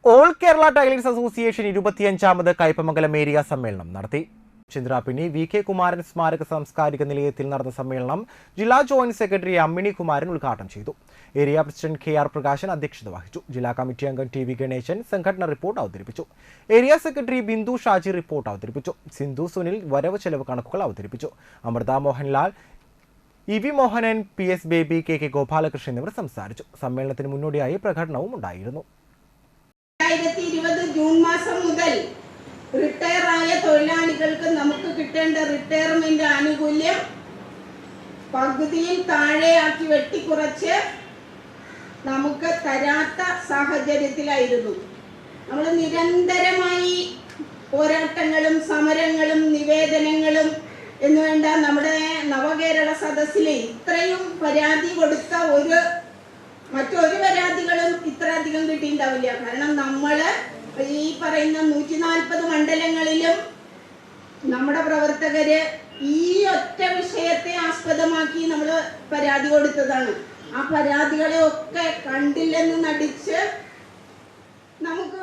All Kerala tailors association 25ാമത് Kaipamangalam area സമ്മേളനം നടത്തി. ചന്ദ്രാപിണി വി കെ കുമാരൻ സ്മാരക സാംസ്കാരിക നിലയത്തിൽ നടന്ന സമ്മേളനം ജില്ലാ ജോയിന്റ് സെക്രട്ടറി അമ്മിണി കുമാരൻ ഉദ്ഘാടനം ചെയ്തു. Area president K R Prakashan അധ്യക്ഷത വഹിച്ചു. ജില്ലാ കമ്മിറ്റി അംഗം ടി വി ഗണേശൻ സംഘടന റിപ്പോർട്ട് അവതരിപ്പിച്ചു. Area secretary Bindu Shaji report അവതരിപ്പിച്ചു. സിന്ധു സുനിൽ വരവ് ചെലവ് കണക്കുകൾ അവതരിപ്പിച്ചു. Amritha Mohanlal, E V Mohanan, P S Baby, K K Gopalakrishnan എന്നിവർ സംസാരിച്ചു. സമ്മേളനത്തിന് മുന്നോടിയായി പ്രകടനവും ഉണ്ടായിരുന്നു. 2020 ജൂൺ മാസം മുതൽ റിട്ടയർ ആയ തൊഴിലാളികൾക്ക് നമുക്ക് കിട്ടേണ്ട റിട്ടയർമെന്റ് ആനുകൂല്യം പകുതിയിൽ താഴെയാക്കി വെട്ടിക്കുറച്ച് നമുക്ക് തരാത്ത സാഹചര്യത്തിലായിരുന്നു. നമ്മൾ നിരന്തരമായി പോരാട്ടങ്ങളും സമരങ്ങളും നിവേദനങ്ങളും എന്നുവേണ്ട നമ്മുടെ നവകേരള സദസ്സിൽ ഇത്രയും പരാതി കൊടുത്ത മറ്റൊരു പരാതികളും ഇത്രയധികം കിട്ടിയിട്ടുണ്ടാവില്ല. കാരണം നമ്മള് ഈ പറയുന്ന 140 മണ്ഡലങ്ങളിലും നമ്മുടെ പ്രവർത്തകര് ഈ ഒറ്റ വിഷയത്തെ ആസ്പദമാക്കി നമ്മൾ പരാതി കൊടുത്തതാണ്. ആ പരാതികളെ ഒക്കെ കണ്ടില്ലെന്ന് നടിച്ച് നമുക്ക്